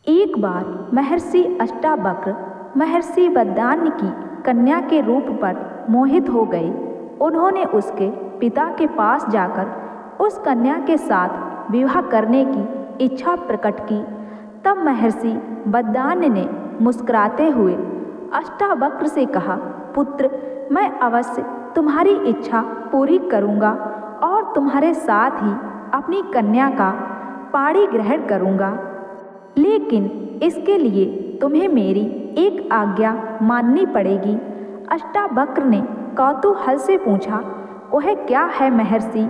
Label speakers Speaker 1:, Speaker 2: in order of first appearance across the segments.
Speaker 1: एक बार महर्षि अष्टावक्र महर्षि बद्दान्य की कन्या के रूप पर मोहित हो गए। उन्होंने उसके पिता के पास जाकर उस कन्या के साथ विवाह करने की इच्छा प्रकट की। तब महर्षि बद्दान्य ने मुस्कुराते हुए अष्टावक्र से कहा, पुत्र, मैं अवश्य तुम्हारी इच्छा पूरी करूँगा और तुम्हारे साथ ही अपनी कन्या का पाणी ग्रहण करूँगा। लेकिन इसके लिए तुम्हें मेरी एक आज्ञा माननी पड़ेगी। अष्टावक्र ने कौतूहल से पूछा, वह क्या है महर्षि?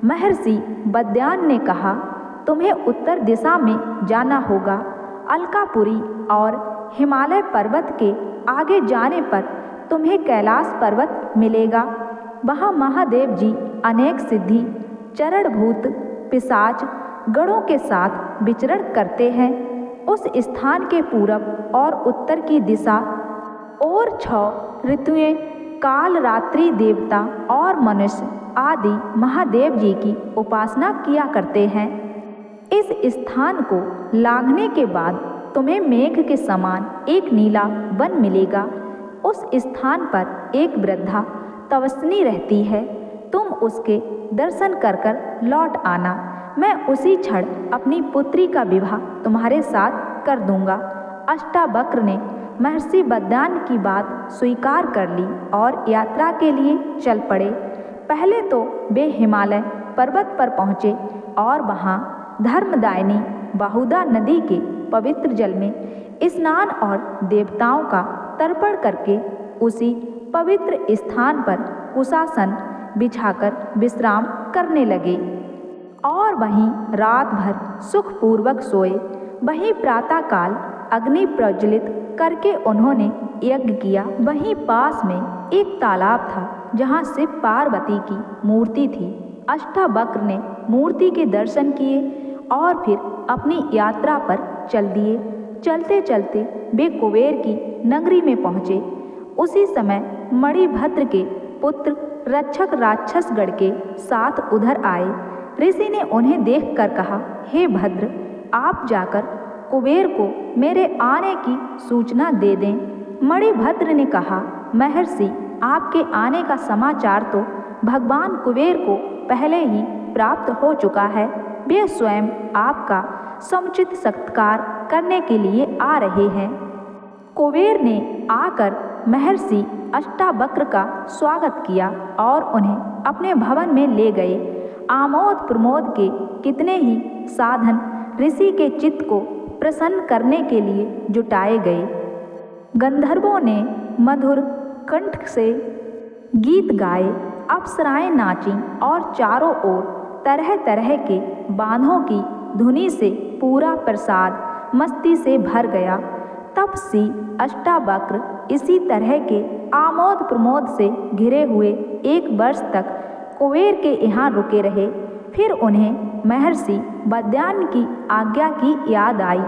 Speaker 1: महर्षि बद्दान्य ने कहा, तुम्हें उत्तर दिशा में जाना होगा। अलकापुरी और हिमालय पर्वत के आगे जाने पर तुम्हें कैलाश पर्वत मिलेगा। वहाँ महादेव जी अनेक सिद्धि, चरणभूत पिशाच गणों के साथ विचरण करते हैं। उस स्थान के पूरब और उत्तर की दिशा और 6 ऋतुएं काल रात्रि देवता और मनुष्य आदि महादेव जी की उपासना किया करते हैं। इस स्थान को लांघने के बाद तुम्हें मेघ के समान एक नीला वन मिलेगा। उस स्थान पर एक वृद्धा तपस्विनी रहती है। तुम उसके दर्शन कर लौट आना। मैं उसी क्षण अपनी पुत्री का विवाह तुम्हारे साथ कर दूंगा। अष्टावक्र ने महर्षि बद्दान्य की बात स्वीकार कर ली और यात्रा के लिए चल पड़े। पहले तो वे हिमालय पर्वत पर पहुँचे और वहाँ धर्मदायिनी बाहुदा नदी के पवित्र जल में स्नान और देवताओं का तर्पण करके उसी पवित्र स्थान पर कुशासन बिछाकर विश्राम करने लगे और वहीं रात भर सुखपूर्वक सोए। वहीं प्रातःकाल अग्नि प्रज्वलित करके उन्होंने यज्ञ किया। वहीं पास में एक तालाब था जहाँ शिव पार्वती की मूर्ति थी। अष्टावक्र ने मूर्ति के दर्शन किए और फिर अपनी यात्रा पर चल दिए। चलते चलते वे कुबेर की नगरी में पहुँचे। उसी समय मणिभद्र के पुत्र रक्षक राक्षसगढ़ के साथ उधर आए। ऋषि ने उन्हें देखकर कहा, हे भद्र, आप जाकर कुबेर को मेरे आने की सूचना दे दें। मणिभद्र ने कहा, महर्षि, आपके आने का समाचार तो भगवान कुबेर को पहले ही प्राप्त हो चुका है। वे स्वयं आपका समुचित सत्कार करने के लिए आ रहे हैं। कुबेर ने आकर महर्षि अष्टावक्र का स्वागत किया और उन्हें अपने भवन में ले गए। आमोद प्रमोद के कितने ही साधन ऋषि के चित्त को प्रसन्न करने के लिए जुटाए गए। गंधर्वों ने मधुर कंठ से गीत गाए, अप्सराएं नाचीं और चारों ओर तरह तरह के बांधों की धुनी से पूरा प्रसाद मस्ती से भर गया। तपस्वी अष्टावक्र इसी तरह के आमोद प्रमोद से घिरे हुए 1 वर्ष तक कुबेर के यहाँ रुके रहे। फिर उन्हें महर्षि बद्दान्य की आज्ञा की याद आई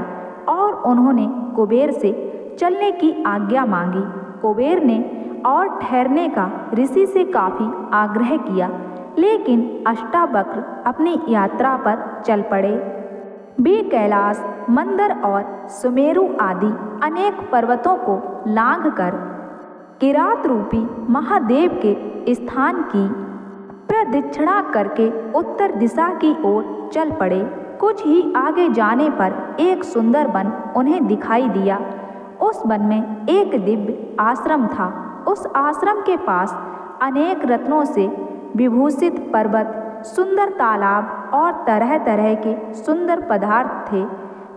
Speaker 1: और उन्होंने कुबेर से चलने की आज्ञा मांगी। कुबेर ने और ठहरने का ऋषि से काफ़ी आग्रह किया, लेकिन अष्टावक्र अपनी यात्रा पर चल पड़े। वे कैलाश, मंदर और सुमेरु आदि अनेक पर्वतों को लांघकर किरात रूपी महादेव के स्थान की प्रदक्षिणा करके उत्तर दिशा की ओर चल पड़े। कुछ ही आगे जाने पर एक सुंदर वन उन्हें दिखाई दिया। उस वन में एक दिव्य आश्रम था। उस आश्रम के पास अनेक रत्नों से विभूषित पर्वत, सुंदर तालाब और तरह तरह के सुंदर पदार्थ थे।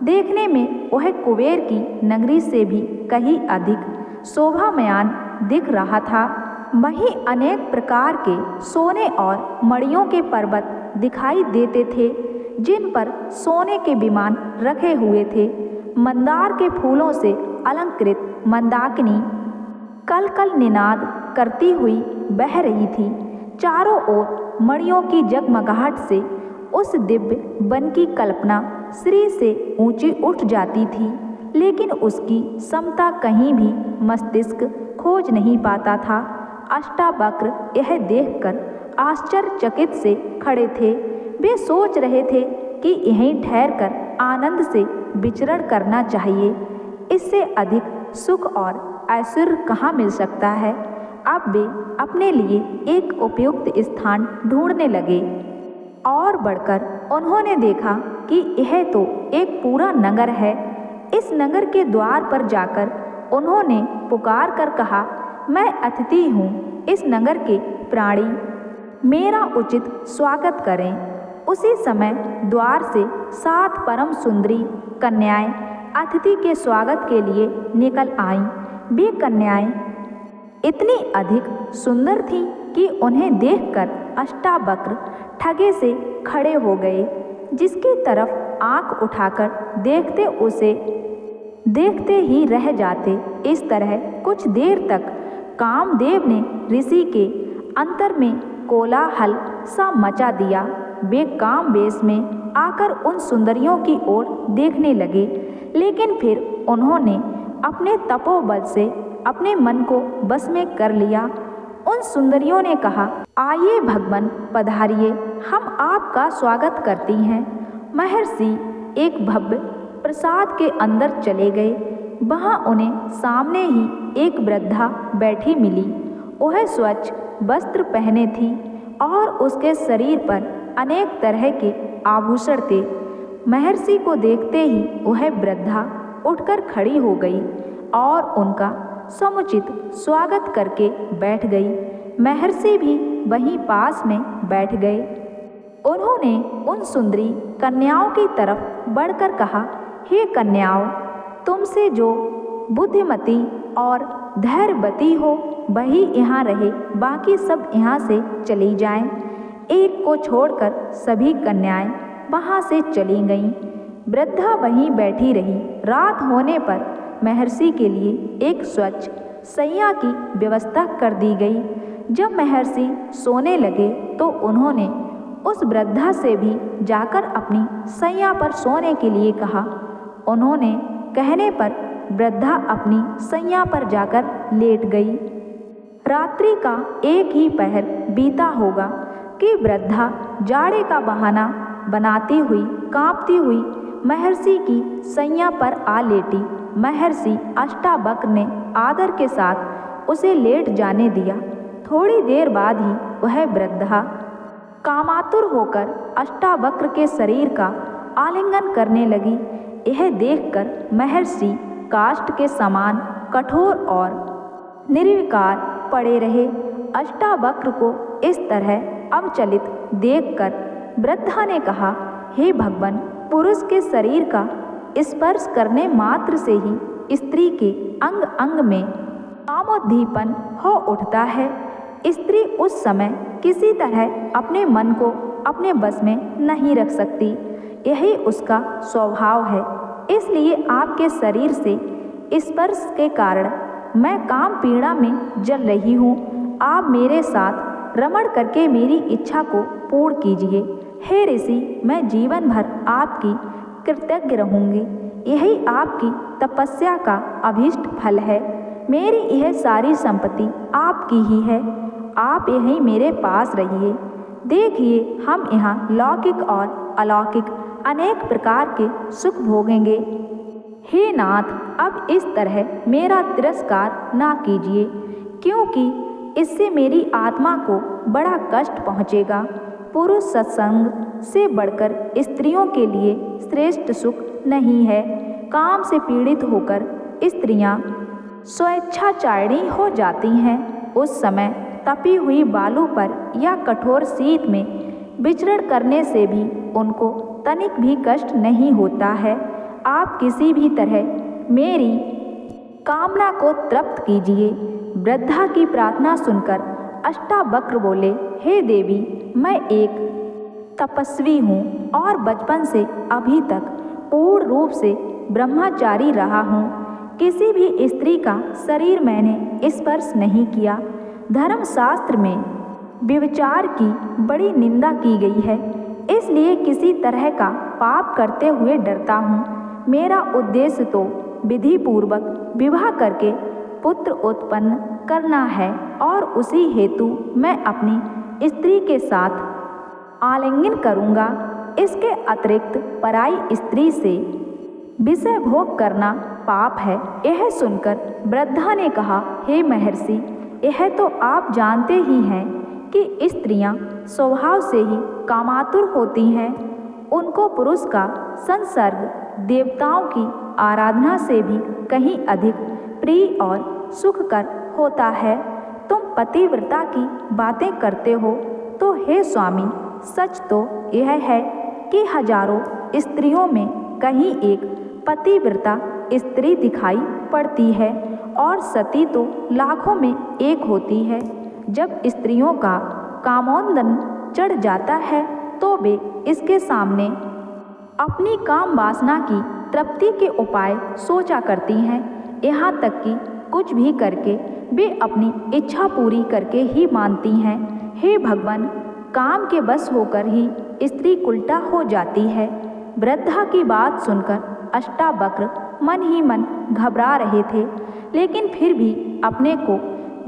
Speaker 1: देखने में वह कुबेर की नगरी से भी कहीं अधिक शोभामयान दिख रहा था। वहीं अनेक प्रकार के सोने और मणियों के पर्वत दिखाई देते थे, जिन पर सोने के विमान रखे हुए थे। मंदार के फूलों से अलंकृत मंदाकिनी कल कल निनाद करती हुई बह रही थी। चारों ओर मणियों की जगमगाहट से उस दिव्य वन की कल्पना श्री से ऊंची उठ जाती थी, लेकिन उसकी समता कहीं भी मस्तिष्क खोज नहीं पाता था। अष्टावक्र यह देखकर आश्चर्यचकित से खड़े थे। वे सोच रहे थे कि यहीं ठहरकर आनंद से विचरण करना चाहिए। इससे अधिक सुख और ऐश्वर्य कहाँ मिल सकता है। अब वे अपने लिए एक उपयुक्त स्थान ढूंढने लगे। और बढ़कर उन्होंने देखा कि यह तो एक पूरा नगर है। इस नगर के द्वार पर जाकर उन्होंने पुकार कर कहा, मैं अतिथि हूँ, इस नगर के प्राणी मेरा उचित स्वागत करें। उसी समय द्वार से 7 परम सुंदरी कन्याएं अतिथि के स्वागत के लिए निकल आईं। वे कन्याएं इतनी अधिक सुंदर थीं कि उन्हें देखकर अष्टावक्र ठगे से खड़े हो गए। जिसकी तरफ आंख उठाकर देखते उसे देखते ही रह जाते। इस तरह कुछ देर तक कामदेव ने ऋषि के अंतर में कोलाहल सा मचा दिया। वे काम वेश में आकर उन सुंदरियों की ओर देखने लगे, लेकिन फिर उन्होंने अपने तपोबल से अपने मन को बस में कर लिया। उन सुंदरियों ने कहा, आइए भगवान पधारिए, हम आपका स्वागत करती हैं। महर्षि एक भव्य प्रसाद के अंदर चले गए। वहाँ उन्हें सामने ही एक वृद्धा बैठी मिली। वह स्वच्छ वस्त्र पहने थी और उसके शरीर पर अनेक तरह के आभूषण थे। महर्षि को देखते ही वह वृद्धा उठकर खड़ी हो गई और उनका समुचित स्वागत करके बैठ गई। महर्षि भी वहीं पास में बैठ गए। उन्होंने उन सुंदरी कन्याओं की तरफ बढ़कर कहा, हे कन्याओं, तुमसे जो बुद्धिमती और धैर्यवती हो वही यहाँ रहे, बाकी सब यहाँ से चली जाएं। एक को छोड़कर सभी कन्याएं वहाँ से चली गईं। वृद्धा वहीं बैठी रही। रात होने पर महर्षि के लिए एक स्वच्छ शैया की व्यवस्था कर दी गई। जब महर्षि सोने लगे तो उन्होंने उस वृद्धा से भी जाकर अपनी शैया पर सोने के लिए कहा। उन्होंने कहने पर वृद्धा अपनी शैया पर जाकर लेट गई। रात्रि का एक ही पहर बीता होगा कि वृद्धा जाड़े का बहाना बनाती हुई कांपती हुई महर्षि की शैया पर आ लेटी। महर्षि अष्टावक्र ने आदर के साथ उसे लेट जाने दिया। थोड़ी देर बाद ही वह वृद्धा कामातुर होकर अष्टावक्र के शरीर का आलिंगन करने लगी। यह देखकर महर्षि काष्ठ के समान कठोर और निर्विकार पड़े रहे। अष्टावक्र को इस तरह अवचलित देखकर वृद्धा ने कहा, हे भगवान, पुरुष के शरीर का स्पर्श करने मात्र से ही स्त्री के अंग अंग में कामोद्दीपन हो उठता है। स्त्री उस समय किसी तरह अपने मन को अपने बस में नहीं रख सकती, यही उसका स्वभाव है। इसलिए आपके शरीर से स्पर्श के कारण मैं काम पीड़ा में जल रही हूँ। आप मेरे साथ रमण करके मेरी इच्छा को पूर्ण कीजिए। हे ऋषि, मैं जीवन भर आपकी कृतज्ञ रहूँगी। यही आपकी तपस्या का अभीष्ट फल है। मेरी यह सारी संपत्ति आपकी ही है। आप यहीं मेरे पास रहिए। देखिए, हम यहाँ लौकिक और अलौकिक अनेक प्रकार के सुख भोगेंगे। हे नाथ, अब इस तरह मेरा तिरस्कार ना कीजिए, क्योंकि इससे मेरी आत्मा को बड़ा कष्ट पहुँचेगा। पुरुष सत्संग से बढ़कर स्त्रियों के लिए श्रेष्ठ सुख नहीं है। काम से पीड़ित होकर स्त्रियां स्वेच्छाचारिणी हो जाती हैं। उस समय तपी हुई बालू पर या कठोर शीत में विचरण करने से भी उनको तनिक भी कष्ट नहीं होता है। आप किसी भी तरह मेरी कामना को तृप्त कीजिए। वृद्धा की प्रार्थना सुनकर अष्टावक्र बोले, हे देवी, मैं एक तपस्वी हूँ और बचपन से अभी तक पूर्ण रूप से ब्रह्मचारी रहा हूँ। किसी भी स्त्री का शरीर मैंने स्पर्श नहीं किया। धर्मशास्त्र में व्यभिचार की बड़ी निंदा की गई है, इसलिए किसी तरह का पाप करते हुए डरता हूँ। मेरा उद्देश्य तो विधि पूर्वक विवाह करके पुत्र उत्पन्न करना है और उसी हेतु मैं अपनी स्त्री के साथ आलिंगन करूँगा। इसके अतिरिक्त पराई स्त्री से विषय भोग करना पाप है। यह सुनकर वृद्धा ने कहा, हे महर्षि, यह तो आप जानते ही हैं कि स्त्रियां स्वभाव से ही कामातुर होती हैं। उनको पुरुष का संसर्ग देवताओं की आराधना से भी कहीं अधिक प्रिय और सुखकर होता है। तुम पतिव्रता की बातें करते हो, तो हे स्वामी, सच तो यह है कि हजारों स्त्रियों में कहीं एक पतिव्रता स्त्री दिखाई पड़ती है और सती तो लाखों में एक होती है। जब स्त्रियों का कामोन्नन चढ़ जाता है तो वे इसके सामने अपनी काम वासना की तृप्ति के उपाय सोचा करती हैं। यहाँ तक कि कुछ भी करके वे अपनी इच्छा पूरी करके ही मानती हैं। हे भगवान, काम के बस होकर ही स्त्री उल्टा हो जाती है। वृद्धा की बात सुनकर अष्टावक्र मन ही मन घबरा रहे थे, लेकिन फिर भी अपने को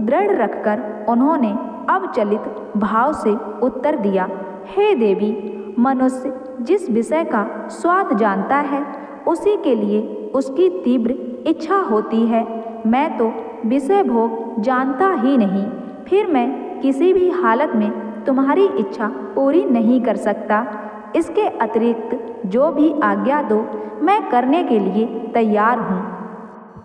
Speaker 1: दृढ़ रखकर उन्होंने अवचलित भाव से उत्तर दिया, हे देवी, मनुष्य जिस विषय का स्वाद जानता है उसी के लिए उसकी तीव्र इच्छा होती है। मैं तो विषय भोग जानता ही नहीं, फिर मैं किसी भी हालत में तुम्हारी इच्छा पूरी नहीं कर सकता। इसके अतिरिक्त जो भी आज्ञा दो मैं करने के लिए तैयार हूँ।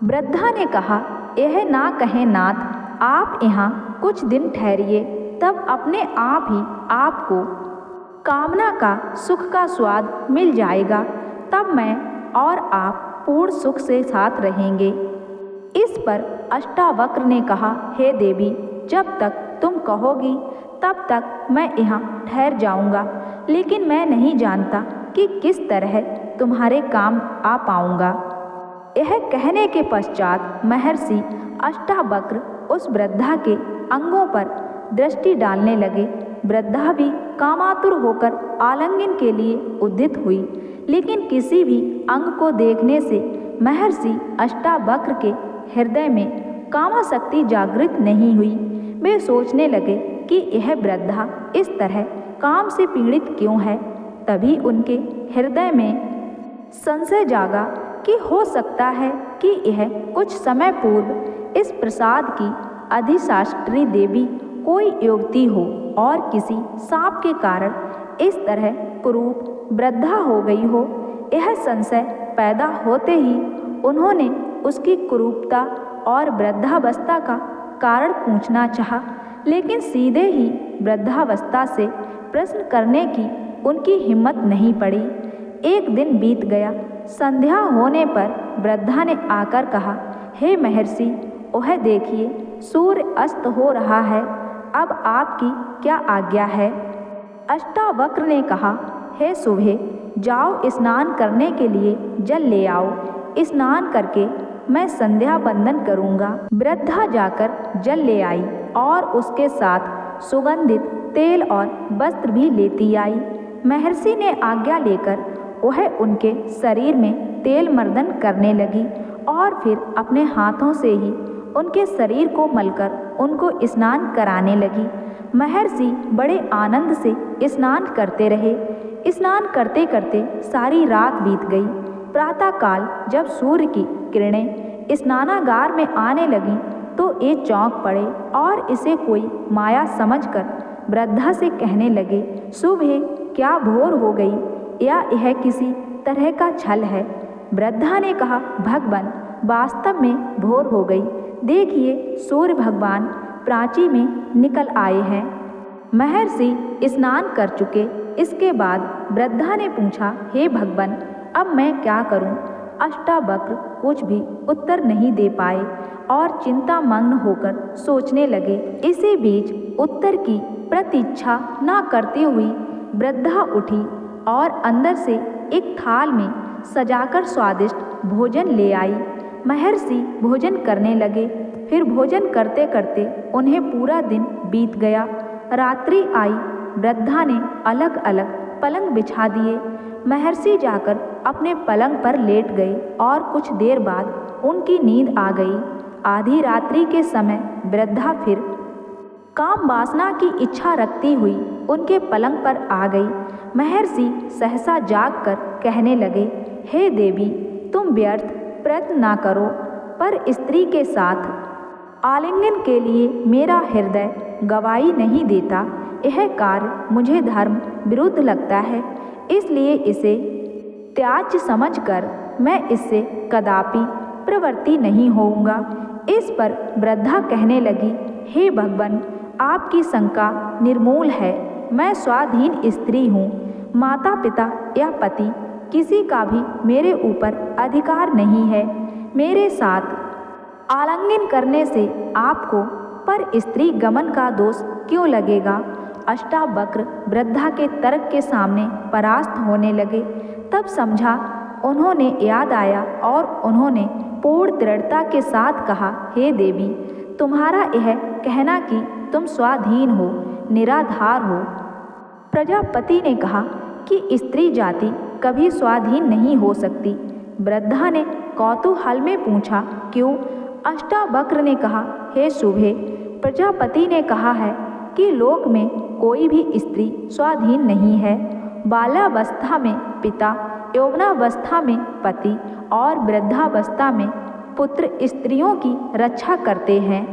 Speaker 1: वृद्धा ने कहा, यह ना कहें नाथ, आप यहाँ कुछ दिन ठहरिए, तब अपने आप ही आपको कामना का सुख का स्वाद मिल जाएगा। तब मैं और आप पूर्ण सुख से साथ रहेंगे। इस पर अष्टावक्र ने कहा, हे देवी, जब तक तुम कहोगी तब तक मैं यहाँ ठहर जाऊँगा, लेकिन मैं नहीं जानता कि किस तरह तुम्हारे काम आ पाऊँगा। यह कहने के पश्चात महर्षि अष्टावक्र उस वृद्धा के अंगों पर दृष्टि डालने लगे। वृद्धा भी कामातुर होकर आलिंगन के लिए उद्यत हुई, लेकिन किसी भी अंग को देखने से महर्षि अष्टावक्र के हृदय में कामासक्ति जागृत नहीं हुई। वे सोचने लगे कि यह वृद्धा इस तरह काम से पीड़ित क्यों है। तभी उनके हृदय में संशय जागा कि हो सकता है कि यह कुछ समय पूर्व इस प्रसाद की अधिशास्त्री देवी कोई युवती हो और किसी शाप के कारण इस तरह कुरूप वृद्धा हो गई हो। यह संशय पैदा होते ही उन्होंने उसकी कुरूपता और वृद्धावस्था का कारण पूछना चाहा, लेकिन सीधे ही वृद्धावस्था से प्रश्न करने की उनकी हिम्मत नहीं पड़ी। एक दिन बीत गया। संध्या होने पर वृद्धा ने आकर कहा, हे महर्षि, वह देखिए सूर्य अस्त हो रहा है, अब आपकी क्या आज्ञा है। अष्टावक्र ने कहा, हे सुबह, जाओ स्नान करने के लिए जल ले आओ। स्नान करके मैं संध्या वंदन करूँगा। वृद्धा जाकर जल ले आई और उसके साथ सुगंधित तेल और वस्त्र भी लेती आई। महर्षि ने आज्ञा लेकर वह उनके शरीर में तेल मर्दन करने लगी और फिर अपने हाथों से ही उनके शरीर को मलकर उनको स्नान कराने लगी। महर्षि बड़े आनंद से स्नान करते रहे। स्नान करते करते सारी रात बीत गई। प्रातःकाल जब सूर्य की किरणें स्नानागार में आने लगीं तो ये चौंक पड़े और इसे कोई माया समझकर वृद्धा से कहने लगे, सुबह क्या भोर हो गई या यह किसी तरह का छल है। वृद्धा ने कहा, भगवान, वास्तव में भोर हो गई। देखिए सूर्य भगवान प्राची में निकल आए हैं। महर्षि स्नान कर चुके। इसके बाद वृद्धा ने पूछा, हे भगवान, अब मैं क्या करूं? अष्टावक्र कुछ भी उत्तर नहीं दे पाए और चिंता मग्न होकर सोचने लगे। इसी बीच उत्तर की प्रतीक्षा न करती हुई वृद्धा उठी और अंदर से एक थाल में सजाकर स्वादिष्ट भोजन ले आई। महर्षि भोजन करने लगे। फिर भोजन करते करते उन्हें पूरा दिन बीत गया। रात्रि आई। वृद्धा ने अलग अलग पलंग बिछा दिए। महर्षि जाकर अपने पलंग पर लेट गए और कुछ देर बाद उनकी नींद आ गई। आधी रात्रि के समय वृद्धा फिर काम वासना की इच्छा रखती हुई उनके पलंग पर आ गई। महर्षि सहसा जागकर कहने लगे, हे देवी, तुम व्यर्थ प्रयत्न ना करो, पर स्त्री के साथ आलिंगन के लिए मेरा हृदय गवाही नहीं देता। यह कार्य मुझे धर्म विरुद्ध लगता है, इसलिए इसे त्याज्य समझकर मैं इससे कदापि प्रवृत्ति नहीं होऊंगा। इस पर वृद्धा कहने लगी, हे भगवान, आपकी शंका निर्मूल है। मैं स्वाधीन स्त्री हूँ। माता पिता या पति किसी का भी मेरे ऊपर अधिकार नहीं है। मेरे साथ आलिंगन करने से आपको पर स्त्री गमन का दोष क्यों लगेगा? अष्टावक्र वृद्धा के तर्क के सामने परास्त होने लगे। तब समझा, उन्होंने याद आया और उन्होंने पूर्ण दृढ़ता के साथ कहा, हे देवी, तुम्हारा यह कहना कि तुम स्वाधीन हो निराधार हो। प्रजापति ने कहा कि स्त्री जाति कभी स्वाधीन नहीं हो सकती। वृद्धा ने कौतूहल में पूछा, क्यों? अष्टावक्र ने कहा, हे शुभे, प्रजापति ने कहा है कि लोक में कोई भी स्त्री स्वाधीन नहीं है। बाल्यावस्था में पिता, यौवनावस्था में पति और वृद्धावस्था में पुत्र स्त्रियों की रक्षा करते हैं,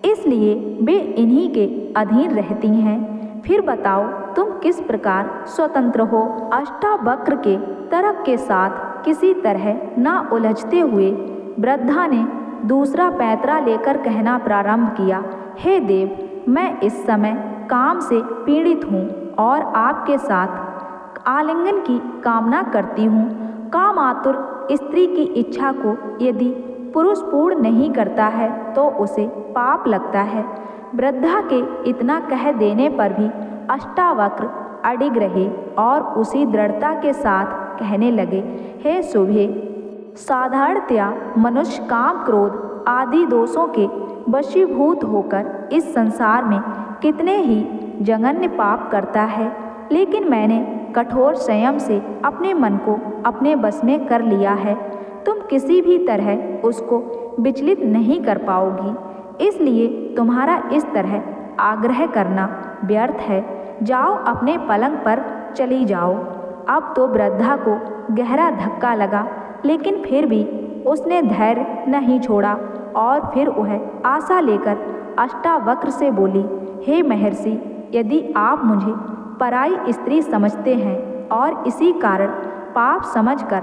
Speaker 1: इसलिए वे इन्हीं के अधीन रहती हैं। फिर बताओ, तुम किस प्रकार स्वतंत्र हो? अष्टावक्र के तर्क के साथ किसी तरह न उलझते हुए वृद्धा ने दूसरा पैंतरा लेकर कहना प्रारंभ किया, हे देव, मैं इस समय काम से पीड़ित हूँ और आपके साथ आलिंगन की कामना करती हूँ। कामातुर स्त्री की इच्छा को यदि पुरुष पूर्ण नहीं करता है तो उसे पाप लगता है। वृद्धा के इतना कह देने पर भी अष्टावक्र अडिग रहे और उसी दृढ़ता के साथ कहने लगे, हे शुभे, साधारणतया मनुष्य काम क्रोध आदि दोषों के वशीभूत होकर इस संसार में कितने ही जघन्य पाप करता है, लेकिन मैंने कठोर संयम से अपने मन को अपने बस में कर लिया है। तुम किसी भी तरह उसको विचलित नहीं कर पाओगी, इसलिए तुम्हारा इस तरह आग्रह करना व्यर्थ है। जाओ, अपने पलंग पर चली जाओ। अब तो वृद्धा को गहरा धक्का लगा, लेकिन फिर भी उसने धैर्य नहीं छोड़ा और फिर वह आशा लेकर अष्टावक्र से बोली, हे महर्षि, यदि आप मुझे पराई स्त्री समझते हैं और इसी कारण पाप समझकर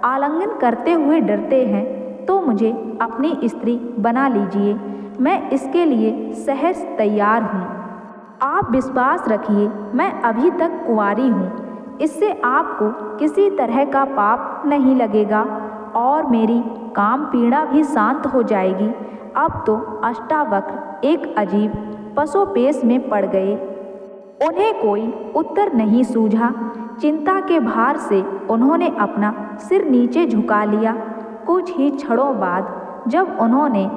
Speaker 1: आलिंगन करते हुए डरते हैं, तो मुझे अपनी स्त्री बना लीजिए। मैं इसके लिए सहर्ष तैयार हूँ। आप विश्वास रखिए, मैं अभी तक कुंवारी हूँ। इससे आपको किसी तरह का पाप नहीं लगेगा और मेरी काम पीड़ा भी शांत हो जाएगी। अब तो अष्टावक्र एक अजीब पसोपेश में पड़ गए। उन्हें कोई उत्तर नहीं सूझा। चिंता के भार से उन्होंने अपना सिर नीचे झुका लिया। कुछ ही क्षणों बाद जब उन्होंने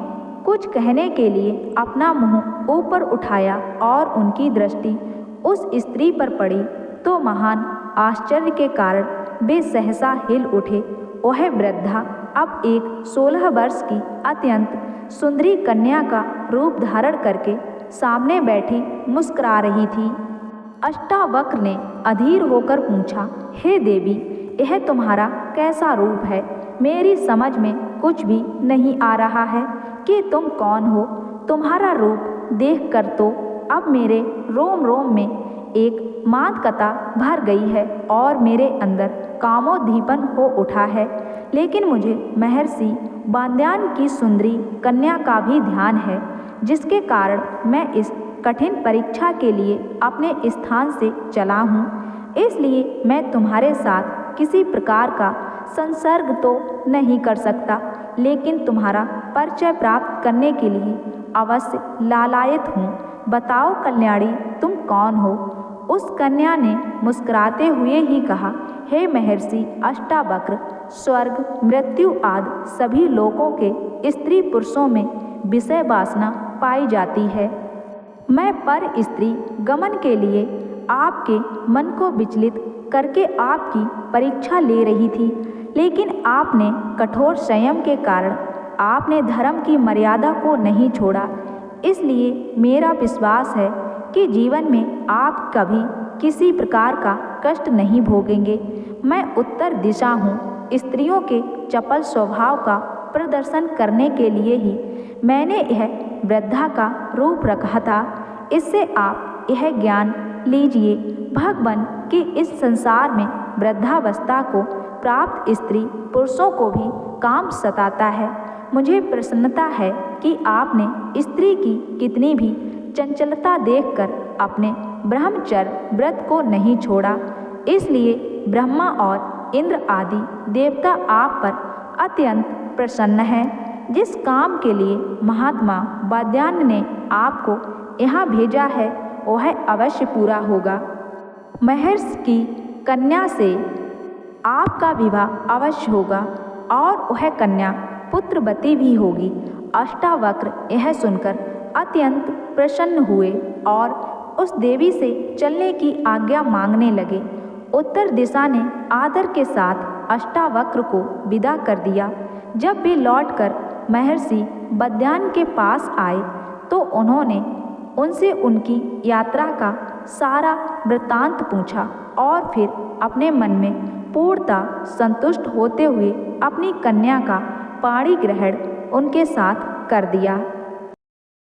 Speaker 1: कुछ कहने के लिए अपना मुंह ऊपर उठाया और उनकी दृष्टि उस स्त्री पर पड़ी, तो महान आश्चर्य के कारण वे सहसा हिल उठे। वह वृद्धा अब एक 16 वर्ष की अत्यंत सुंदरी कन्या का रूप धारण करके सामने बैठी मुस्कुरा रही थी। अष्टावक्र ने अधीर होकर पूछा, हे देवी, यह तुम्हारा कैसा रूप है? मेरी समझ में कुछ भी नहीं आ रहा है कि तुम कौन हो। तुम्हारा रूप देखकर तो अब मेरे रोम रोम में एक मादकता भर गई है और मेरे अंदर कामोद्दीपन हो उठा है। लेकिन मुझे महर्षि बांद्यान की सुंदरी कन्या का भी ध्यान है, जिसके कारण मैं इस कठिन परीक्षा के लिए अपने स्थान से चला हूँ। इसलिए मैं तुम्हारे साथ किसी प्रकार का संसर्ग तो नहीं कर सकता, लेकिन तुम्हारा परिचय प्राप्त करने के लिए अवश्य लालायित हूँ। बताओ कल्याणी, तुम कौन हो? उस कन्या ने मुस्कुराते हुए ही कहा, हे महर्षि अष्टावक्र, स्वर्ग, मृत्यु आदि सभी लोकों के स्त्री पुरुषों में विषय वासना पाई जाती है। मैं पर स्त्री गमन के लिए आपके मन को विचलित करके आपकी परीक्षा ले रही थी, लेकिन आपने कठोर संयम के कारण आपने धर्म की मर्यादा को नहीं छोड़ा। इसलिए मेरा विश्वास है कि जीवन में आप कभी किसी प्रकार का कष्ट नहीं भोगेंगे। मैं उत्तर दिशा हूँ। स्त्रियों के चपल स्वभाव का प्रदर्शन करने के लिए ही मैंने यह वृद्धा का रूप रखा था। इससे आप यह ज्ञान लीजिए भगवान कि इस संसार में वृद्धावस्था को प्राप्त स्त्री पुरुषों को भी काम सताता है। मुझे प्रसन्नता है कि आपने स्त्री की कितनी भी चंचलता देखकर अपने ब्रह्मचर्य व्रत को नहीं छोड़ा। इसलिए ब्रह्मा और इंद्र आदि देवता आप पर अत्यंत प्रसन्न हैं। जिस काम के लिए महात्मा वाद्यायन ने आपको यहाँ भेजा है वह अवश्य पूरा होगा। महर्षि की कन्या से आपका विवाह अवश्य होगा और वह कन्या पुत्रवती भी होगी। अष्टावक्र यह सुनकर अत्यंत प्रसन्न हुए और उस देवी से चलने की आज्ञा मांगने लगे। उत्तर दिशा ने आदर के साथ अष्टावक्र को विदा कर दिया। जब वे लौटकर महर्षि वाद्यायन के पास आए तो उन्होंने उनसे उनकी यात्रा का सारा वृत्तांत पूछा और फिर अपने मन में पूर्णतः संतुष्ट होते हुए अपनी कन्या का पाणी ग्रहण उनके साथ कर दिया।